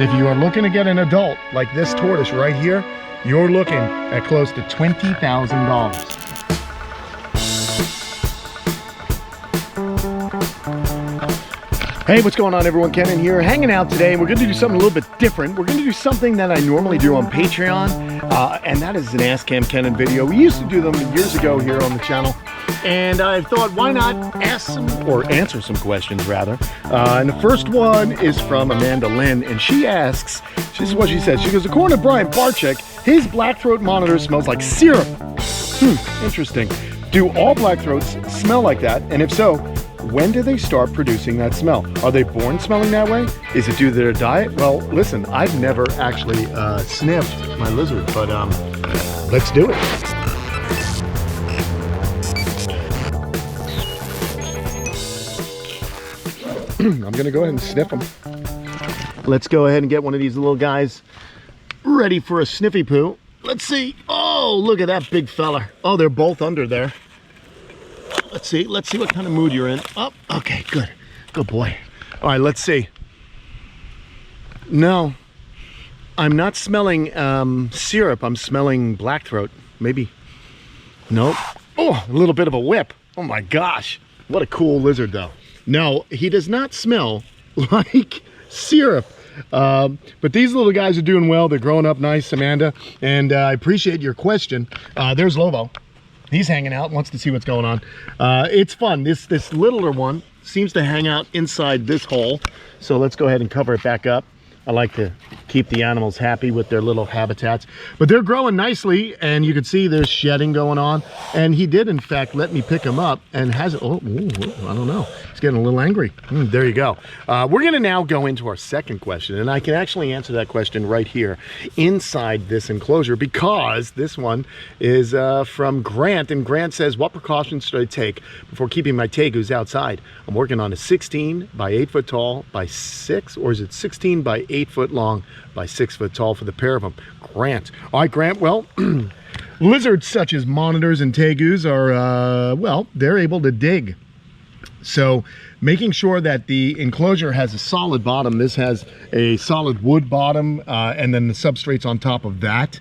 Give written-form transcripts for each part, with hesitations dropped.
If you are looking to get an adult like this tortoise right here, you're looking at close to $20,000. Hey, what's going on everyone? Kenan here, hanging out today, and we're going to do something a little bit different. We're going to do something that I normally do on Patreon, and that is an Ask Kamp Kenan video. We used to do them years ago here on the channel, and I thought, why not answer some questions rather. And the first one is from Amanda Lynn, and she asks, this is what she says. She goes, according to Brian Barczyk, his blackthroat monitor smells like syrup. Interesting. Do all blackthroats smell like that? And if so, when do they start producing that smell? Are they born smelling that way? Is it due to their diet? Well, listen, I've never actually sniffed my lizard, but let's do it. I'm gonna go ahead and sniff them. Let's go ahead and get one of these little guys ready for a sniffy poo. Let's see. Oh, look at that big fella. Oh, they're both under there. Let's see what kind of mood you're in. Oh, okay, good boy. All right, let's see. No, I'm not smelling syrup. I'm smelling blackthroat, maybe. Nope. Oh, a little bit of a whip. Oh my gosh, what a cool lizard though. No, he does not smell like syrup. But these little guys are doing well. They're growing up nice, Amanda, and I appreciate your question. There's Lobo. He's hanging out, wants to see what's going on. It's fun. This littler one seems to hang out inside this hole. So let's go ahead and cover it back up. I like to keep the animals happy with their little habitats. But they're growing nicely, and you can see there's shedding going on. And he did, in fact, let me pick him up and has it. Oh, I don't know. He's getting a little angry. There you go. We're going to now go into our second question, and I can actually answer that question right here inside this enclosure, because this one is from Grant, and Grant says, what precautions should I take before keeping my tegus outside? I'm working on a 16 by 8 foot tall by 6, or is it 16 by 8 foot long by 6 foot tall for the pair of them? Grant. All right, Grant. Well, lizards such as monitors and tegus are, well, they're able to dig. So making sure that the enclosure has a solid bottom. This has a solid wood bottom, and then the substrate's on top of that.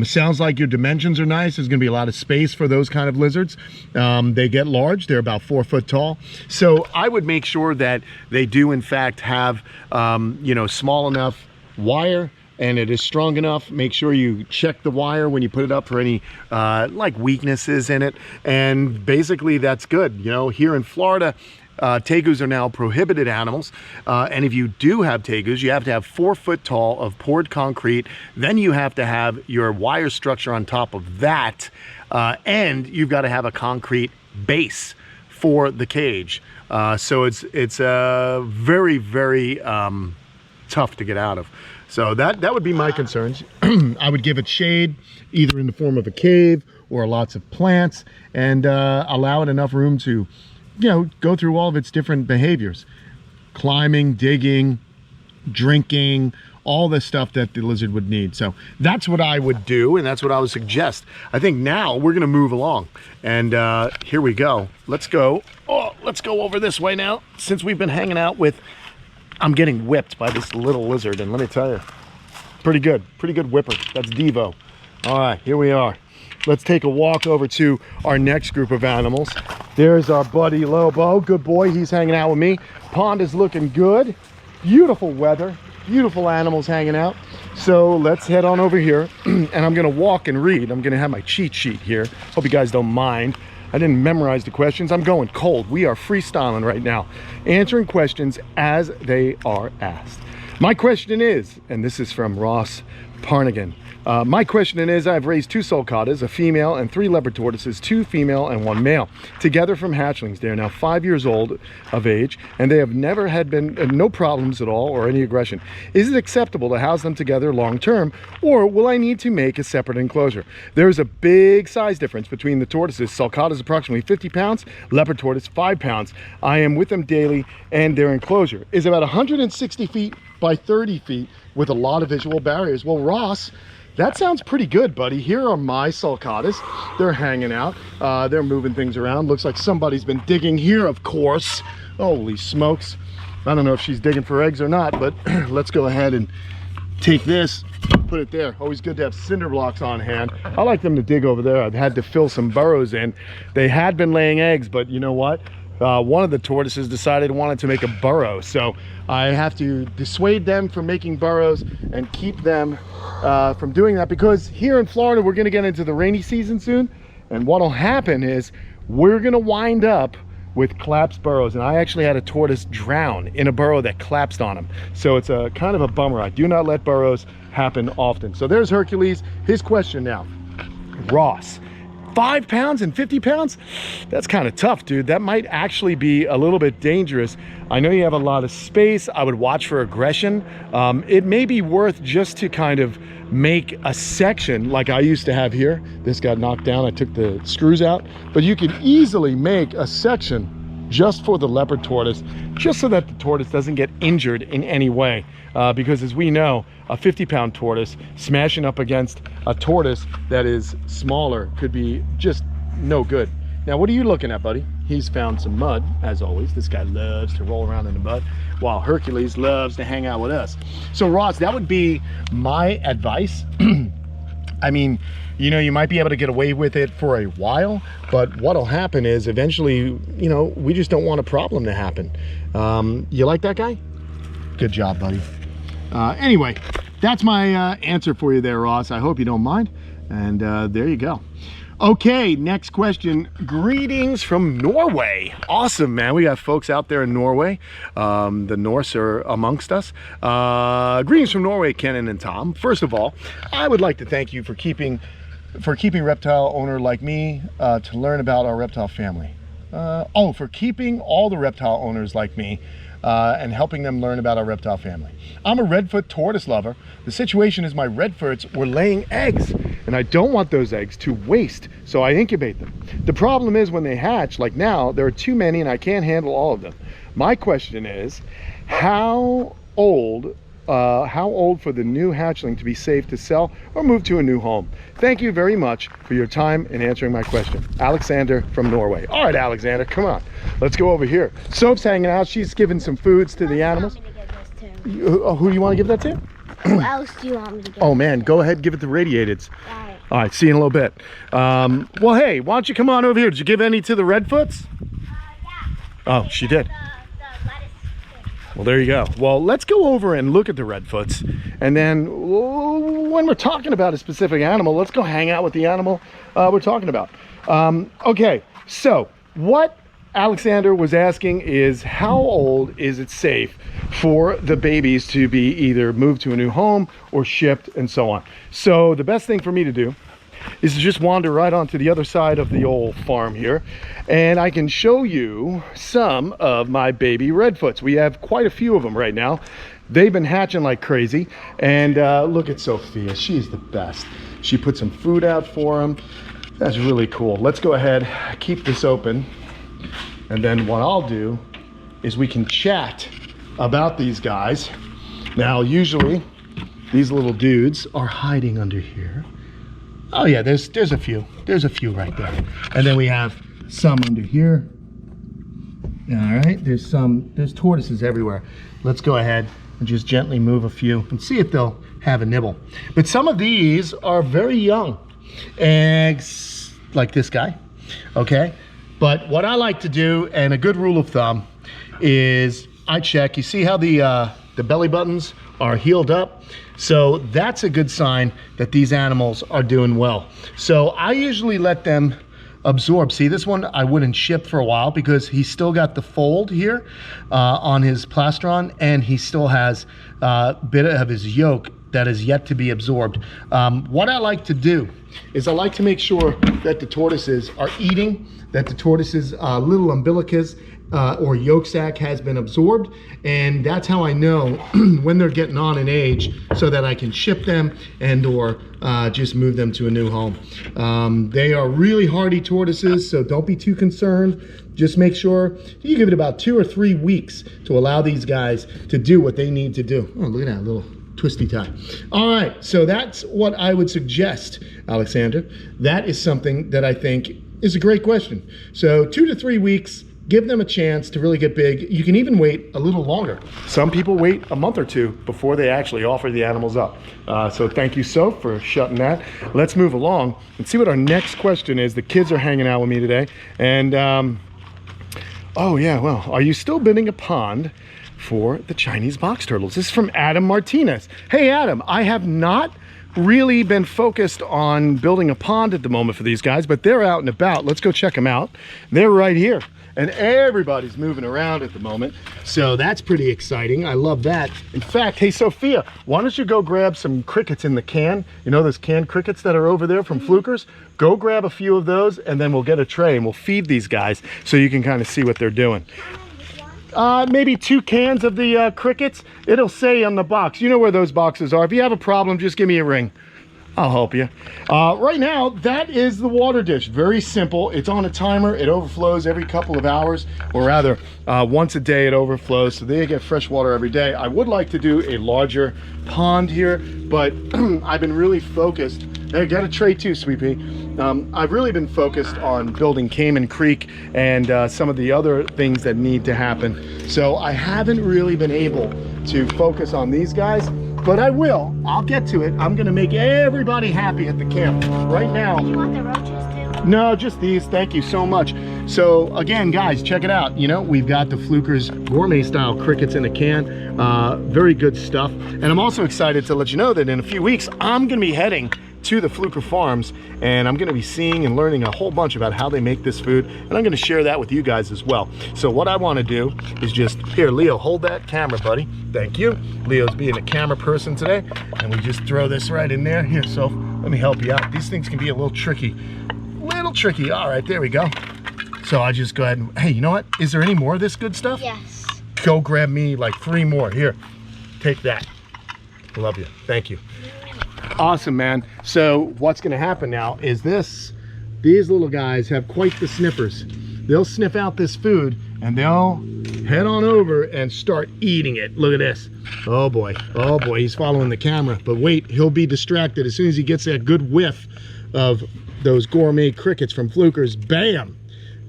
Sounds like your dimensions are nice. There's going to be a lot of space for those kind of lizards. They get large. They're about 4 foot tall. So I would make sure that they do in fact have, you know, small enough wire, and it is strong enough. Make sure you check the wire when you put it up for any like weaknesses in it, and basically that's good. You know, here in Florida, tegus are now prohibited animals, and if you do have tegus, you have to have 4 foot tall of poured concrete. Then you have to have your wire structure on top of that, and you've got to have a concrete base for the cage. So it's very, very tough to get out of. So that would be my concerns. I would give it shade, either in the form of a cave or lots of plants, and allow it enough room to, you know, go through all of its different behaviors. Climbing, digging, drinking, all the stuff that the lizard would need. So that's what I would do, and that's what I would suggest. I think now we're gonna move along, and here we go. Let's go over this way now, since we've been hanging out with, I'm getting whipped by this little lizard, and let me tell you, pretty good whipper. That's Devo. All right, here we are. Let's take a walk over to our next group of animals. There's our buddy Lobo. Good boy, he's hanging out with me. Pond is looking good. Beautiful weather, beautiful animals hanging out. So let's head on over here, and I'm gonna walk and read. I'm gonna have my cheat sheet here. Hope you guys don't mind. I didn't memorize the questions. I'm going cold. We are freestyling right now, answering questions as they are asked. My question is, and this is from Ross Parnigan. My question is, I've raised 2 sulcatas, a female, and 3 leopard tortoises, 2 female and 1 male, together from hatchlings. They are now 5 years old of age, and they have never had no problems at all or any aggression. Is it acceptable to house them together long term, or will I need to make a separate enclosure? There's a big size difference between the tortoises. Sulcata is approximately 50 pounds, leopard tortoise 5 pounds. I am with them daily, and their enclosure is about 160 feet by 30 feet with a lot of visual barriers. Well, Ross, that sounds pretty good, buddy. Here are my sulcatas. They're hanging out. They're moving things around. Looks like somebody's been digging here, of course. Holy smokes. I don't know if she's digging for eggs or not, but let's go ahead and take this, put it there. Always good to have cinder blocks on hand. I like them to dig over there. I've had to fill some burrows in. They had been laying eggs, but you know what? One of the tortoises decided wanted to make a burrow. So I have to dissuade them from making burrows and keep them from doing that, because here in Florida, we're gonna get into the rainy season soon. And what'll happen is we're gonna wind up with collapsed burrows, and I actually had a tortoise drown in a burrow that collapsed on him. So it's a kind of a bummer. I do not let burrows happen often. So there's Hercules. His question now, Ross, 5 pounds and 50 pounds? That's kind of tough, dude. That might actually be a little bit dangerous. I know you have a lot of space. I would watch for aggression. It may be worth just to kind of make a section like I used to have here. This got knocked down. I took the screws out, but you could easily make a section just for the leopard tortoise, just so that the tortoise doesn't get injured in any way. Because as we know, a 50-pound tortoise smashing up against a tortoise that is smaller could be just no good. Now, what are you looking at, buddy? He's found some mud, as always. This guy loves to roll around in the mud, while Hercules loves to hang out with us. So Ross, that would be my advice. I mean, you know, you might be able to get away with it for a while, but what'll happen is eventually, you know, we just don't want a problem to happen. You like that guy? Good job, buddy. Anyway, that's my answer for you there, Ross. I hope you don't mind. And there you go. Okay, next question. Greetings from Norway. Awesome, man. We got folks out there in Norway. The Norse are amongst us. Greetings from Norway, Kenan and Tom. First of all, I would like to thank you for keeping reptile owner like me to learn about our reptile family. For keeping all the reptile owners like me and helping them learn about our reptile family. I'm a redfoot tortoise lover. The situation is my redfoots were laying eggs, and I don't want those eggs to waste, so I incubate them. The problem is when they hatch, like now, there are too many and I can't handle all of them. My question is, how old for the new hatchling to be safe to sell or move to a new home? Thank you very much for your time in answering my question. Alexander from Norway. All right, Alexander, come on. Let's go over here. Soap's hanging out. She's giving some foods to the animals. Who do you want to give that to? Who else do you want me to give? Oh man, go ahead and give it to Radiateds. All right, see you in a little bit. Well, hey, why don't you come on over here? Did you give any to the Redfoots? Yeah. Oh, she did. Well, there you go. Well, let's go over and look at the Redfoots, and then when we're talking about a specific animal, let's go hang out with the animal we're talking about. Okay, so what Alexander was asking is, how old is it safe for the babies to be either moved to a new home or shipped and so on? So the best thing for me to do is to just wander right onto the other side of the old farm here, and I can show you some of my baby Redfoots. We have quite a few of them right now. They've been hatching like crazy, and look at Sophia. She's the best. She put some food out for them. That's really cool. Let's go ahead, keep this open, and then what I'll do is we can chat about these guys. Now, usually these little dudes are hiding under here. Oh yeah, there's a few. There's a few right there. And then we have some under here. All right, there's tortoises everywhere. Let's go ahead and just gently move a few and see if they'll have a nibble. But some of these are very young eggs, like this guy, okay? But what I like to do, and a good rule of thumb, is I check. You see how the belly buttons are healed up? So that's a good sign that these animals are doing well. So I usually let them absorb. See, this one I wouldn't ship for a while because he's still got the fold here on his plastron, and he still has a bit of his yolk that is yet to be absorbed. What I like to do is I like to make sure that the tortoises are eating, that the tortoises' little umbilicus or yolk sac has been absorbed, and that's how I know when they're getting on in age, so that I can ship them and or just move them to a new home. They are really hardy tortoises, so don't be too concerned. Just make sure you give it about 2 or 3 weeks to allow these guys to do what they need to do. Oh, look at that little twisty tie. All right, so that's what I would suggest, Alexander. That is something that I think is a great question. So 2 to 3 weeks, give them a chance to really get big. You can even wait a little longer. Some people wait a month or two before they actually offer the animals up. So thank you, Soph, for shutting that. Let's move along and see what our next question is. The kids are hanging out with me today. And, oh yeah, well, are you still building a pond for the Chinese box turtles? This is from Adam Martinez. Hey, Adam, I have not really been focused on building a pond at the moment for these guys, but they're out and about. Let's go check them out. They're right here. And everybody's moving around at the moment. So that's pretty exciting. I love that. In fact, hey, Sophia, why don't you go grab some crickets in the can? You know those canned crickets that are over there from Flukers? Go grab a few of those, and then we'll get a tray and we'll feed these guys so you can kind of see what they're doing. Maybe 2 cans of the crickets. It'll say on the box. You know where those boxes are. If you have a problem, just give me a ring. I'll help you. Right now, that is the water dish. Very simple. It's on a timer. It overflows every couple of hours, or rather, once a day it overflows, so they get fresh water every day. I would like to do a larger pond here, but I've been really focused. Hey, got a tray too, Sweet Pea. I've really been focused on building Cayman Creek and some of the other things that need to happen. So I haven't really been able to focus on these guys, but I will. I'll get to it. I'm gonna make everybody happy at the camp. Right now. Do you want the roaches too? No, just these. Thank you so much. So again, guys, check it out. You know, we've got the Flukers gourmet style crickets in a can. Very good stuff. And I'm also excited to let you know that in a few weeks, I'm gonna be heading to the Fluker Farms, and I'm going to be seeing and learning a whole bunch about how they make this food, and I'm going to share that with you guys as well. So what I want to do is just, here, Leo, hold that camera, buddy. Thank you. Leo's being a camera person today, and we just throw this right in there. Here, so let me help you out. These things can be a little tricky. All right, there we go. So I just go ahead and, hey, you know what? Is there any more of this good stuff? Yes. Go grab me like 3 more. Here, take that. Love you. Thank you. Awesome, man. So what's going to happen now is these little guys have quite the sniffers. They'll sniff out this food and they'll head on over and start eating it. Look at this. Oh boy, he's following the camera. But wait, he'll be distracted as soon as he gets that good whiff of those gourmet crickets from Flukers. Bam!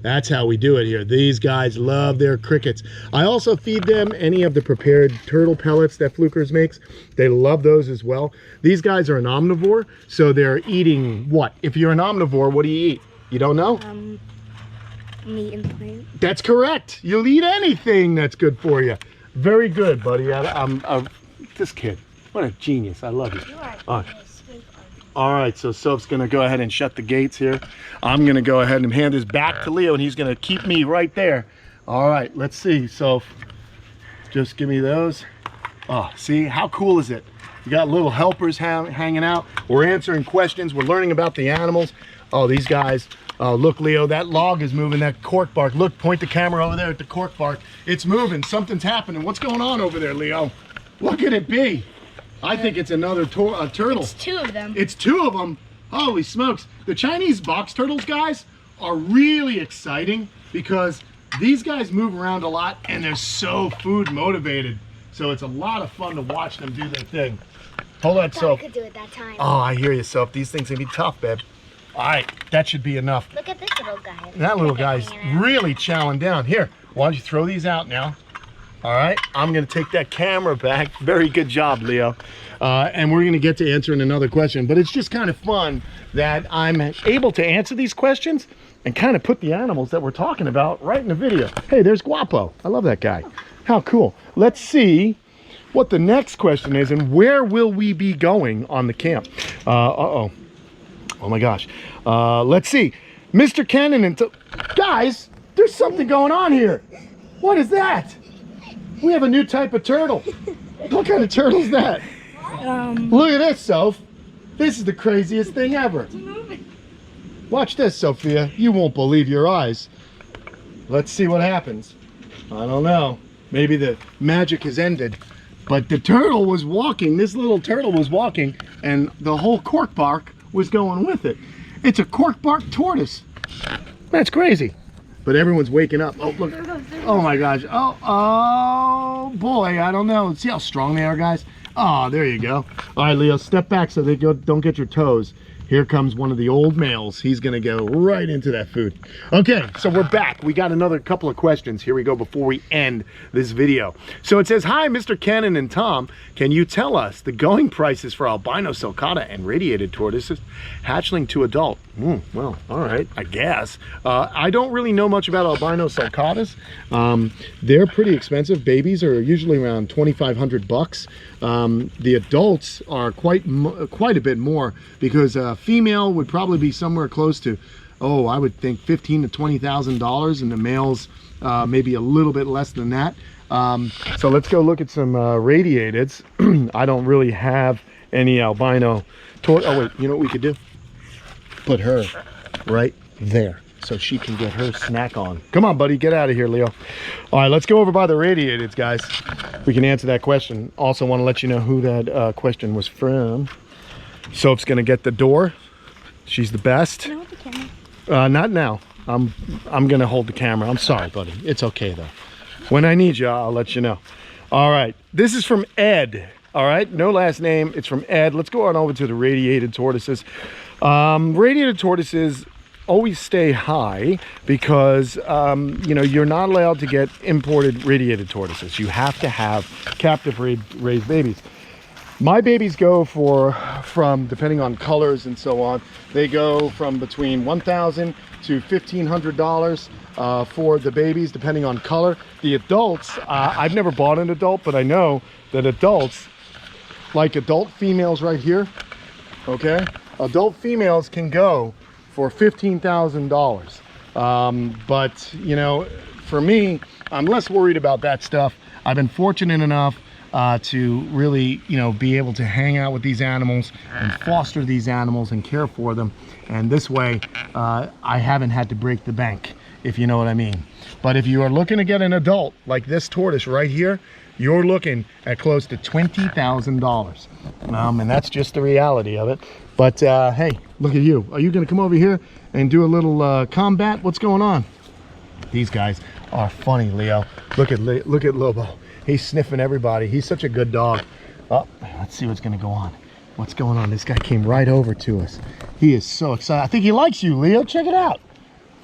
That's how we do it here. These guys love their crickets. I also feed them any of the prepared turtle pellets that Flukers makes. They love those as well. These guys are an omnivore, so they're eating what? If you're an omnivore, what do you eat? You don't know? Meat and plant. That's correct. You'll eat anything that's good for you. Very good, buddy. This kid, what a genius. I love you. You are All right, so Soph's gonna go ahead and shut the gates here. I'm gonna go ahead and hand this back to Leo, and he's gonna keep me right there. All right, let's see, Soph. Just give me those. Oh, see, how cool is it? You got little helpers hanging out. We're answering questions. We're learning about the animals. Oh, these guys. Oh, look, Leo, that log is moving, that cork bark. Look, point the camera over there at the cork bark. It's moving, something's happening. What's going on over there, Leo? Look at it be. I think it's another turtle. It's 2 of them. It's 2 of them. Holy smokes. The Chinese box turtles, guys, are really exciting because these guys move around a lot and they're so food motivated. So it's a lot of fun to watch them do their thing. Hold on, I Soph. could do it that time. Oh, I hear you, Soph. These things can be tough, babe. All right, that should be enough. Look at this little guy. That little guy's really chowing down. Here, why don't you throw these out now? All right, I'm gonna take that camera back. Very good job, Leo. And we're gonna get to answering another question, but it's just kind of fun that I'm able to answer these questions and kind of put the animals that we're talking about right in the video. Hey, there's Guapo. I love that guy. How cool. Let's see what the next question is and where will we be going on the camp? Oh my gosh. Let's see. Mr. Kenan and guys, there's something going on here. What is that? We have a new type of turtle. What kind of turtle is that? Look at this, Soph. This is the craziest thing ever. Watch this, Sophia. You won't believe your eyes. Let's see what happens. I don't know. Maybe the magic has ended. But the turtle was walking. This little turtle was walking, and the whole cork bark was going with it. It's a cork bark tortoise. That's crazy. But everyone's waking up. Oh, look. Oh, my gosh. Oh, boy. I don't know. See how strong they are, guys? Oh, there you go. All right, Leo, step back so they don't get your toes. Here comes one of the old males. He's gonna go right into that food. Okay, so we're back. We got another couple of questions. Here we go before we end this video. So it says, hi, Mr. Kenan and Tom. Can you tell us the going prices for albino sulcata and radiated tortoises, hatchling to adult? Well, all right, I guess. I don't really know much about albino sulcatas. They're pretty expensive. Babies are usually around 2,500 bucks. The adults are quite a bit more, because female would probably be somewhere close to, I would think $15,000 to $20,000, and the males maybe a little bit less than that. So let's go look at some radiateds. I don't really have any albino oh wait, you know what we could do? Put her right there so she can get her snack on. Come on, buddy, get out of here, Leo. All right, let's go over by the radiateds, guys. We can answer that question. Also want to let you know who that question was from. Soap's gonna get the door. She's the best. Can I hold the camera? Not now. I'm gonna hold the camera. I'm sorry, buddy. It's okay though. When I need you, I'll let you know. All right, this is from Ed. All right, no last name. It's from Ed. Let's go on over to the radiated tortoises. Radiated tortoises always stay high because you know, you're not allowed to get imported radiated tortoises. You have to have captive raised babies. My babies go from depending on colors and so on, they go from between $1,000 to $1,500 for the babies, depending on color. The adults, I've never bought an adult, but I know that adults, like adult females right here, okay, adult females can go for $15,000. But you know, for me, I'm less worried about that stuff. I've been fortunate enough to really, you know, be able to hang out with these animals and foster these animals and care for them. And this way, I haven't had to break the bank, if you know what I mean. But if you are looking to get an adult like this tortoise right here, you're looking at close to $20,000. And that's just the reality of it. But hey, look at you. Are you gonna come over here and do a little combat? What's going on? These guys are funny, Leo. Look at Lobo. He's sniffing everybody. He's such a good dog. Oh, let's see what's gonna go on. What's going on? This guy came right over to us. He is so excited. I think he likes you, Leo. Check it out.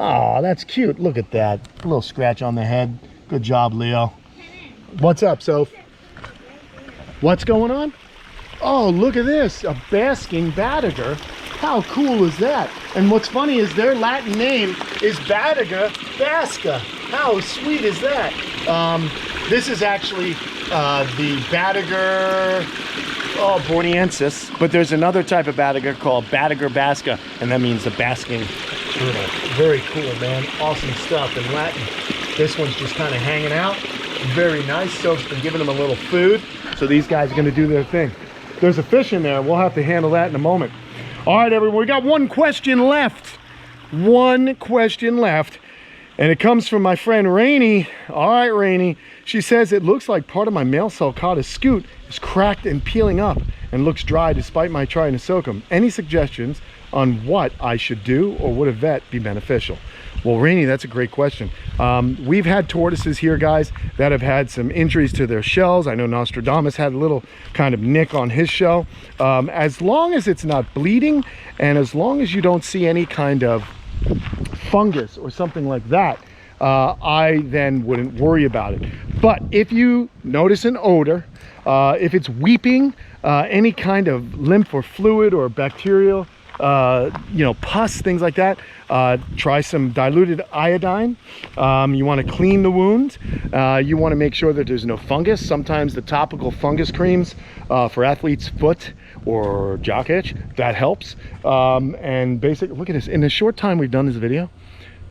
Oh, that's cute. Look at that. A little scratch on the head. Good job, Leo. What's up, Soph? What's going on? Oh, look at this. A basking badager. How cool is that? And what's funny is their Latin name is Badaga basca. How sweet is that? This is actually the Badager borneensis, but there's another type of Badager called Badager basca, and that means the basking turtle. Very cool, man. Awesome stuff in Latin. This one's just kind of hanging out. Very nice. Soap's been giving them a little food, so these guys are going to do their thing. There's a fish in there. We'll have to handle that in a moment. All right, everyone, we got one question left. One question left. And it comes from my friend Rainey. All right, Rainey. She says, it looks like part of my male sulcata scoot is cracked and peeling up and looks dry despite my trying to soak them. Any suggestions on what I should do, or would a vet be beneficial? Well, Rainey, that's a great question. We've had tortoises here, guys, that have had some injuries to their shells. I know Nostradamus had a little kind of nick on his shell. As long as it's not bleeding, and as long as you don't see any kind of fungus or something like that, I then wouldn't worry about it. But if you notice an odor, if it's weeping, any kind of lymph or fluid or bacterial, you know, pus, things like that, try some diluted iodine. You want to clean the wound. You want to make sure that there's no fungus. Sometimes the topical fungus creams for athlete's foot or jock itch, that helps. And basically, look at this. In the short time we've done this video,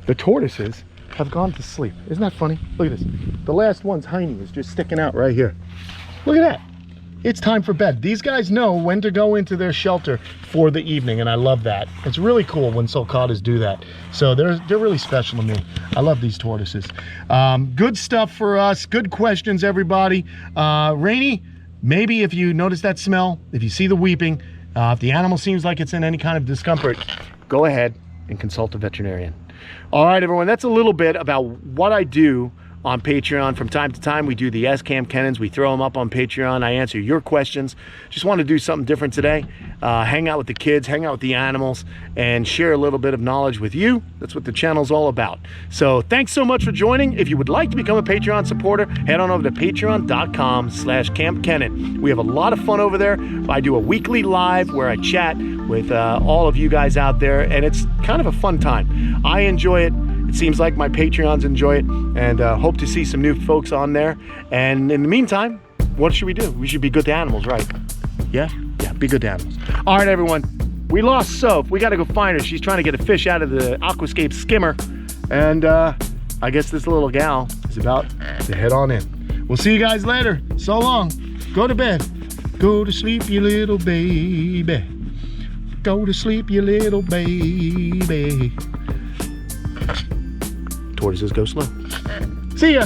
the tortoises have gone to sleep. Isn't that funny? Look at this. The last one's hiney is just sticking out right here. Look at that. It's time for bed. These guys know when to go into their shelter for the evening, and I love that. It's really cool when sulcatas do that. So they're really special to me. I love these tortoises. Good stuff for us. Good questions, everybody. Rainey, maybe if you notice that smell, if you see the weeping, if the animal seems like it's in any kind of discomfort, go ahead and consult a veterinarian. All right, everyone, that's a little bit about what I do on Patreon from time to time. We do the Kamp Kenans. We throw them up on Patreon. I answer your questions. Just want to do something different today. Hang out with the kids, hang out with the animals, and share a little bit of knowledge with you. That's what the channel's all about. So thanks so much for joining. If you would like to become a Patreon supporter, head on over to patreon.com/Kamp Kenan. We have a lot of fun over there. I do a weekly live where I chat with all of you guys out there, and it's kind of a fun time. I enjoy it. It seems like my Patreons enjoy it, and hope to see some new folks on there. And in the meantime, what should we do? We should be good to animals, right? Yeah? Yeah, be good to animals. All right, everyone. We lost Soph. We got to go find her. She's trying to get a fish out of the aquascape skimmer. And I guess this little gal is about to head on in. We'll see you guys later. So long. Go to bed. Go to sleep, you little baby. Go to sleep, you little baby. Tortoises go slow. See ya.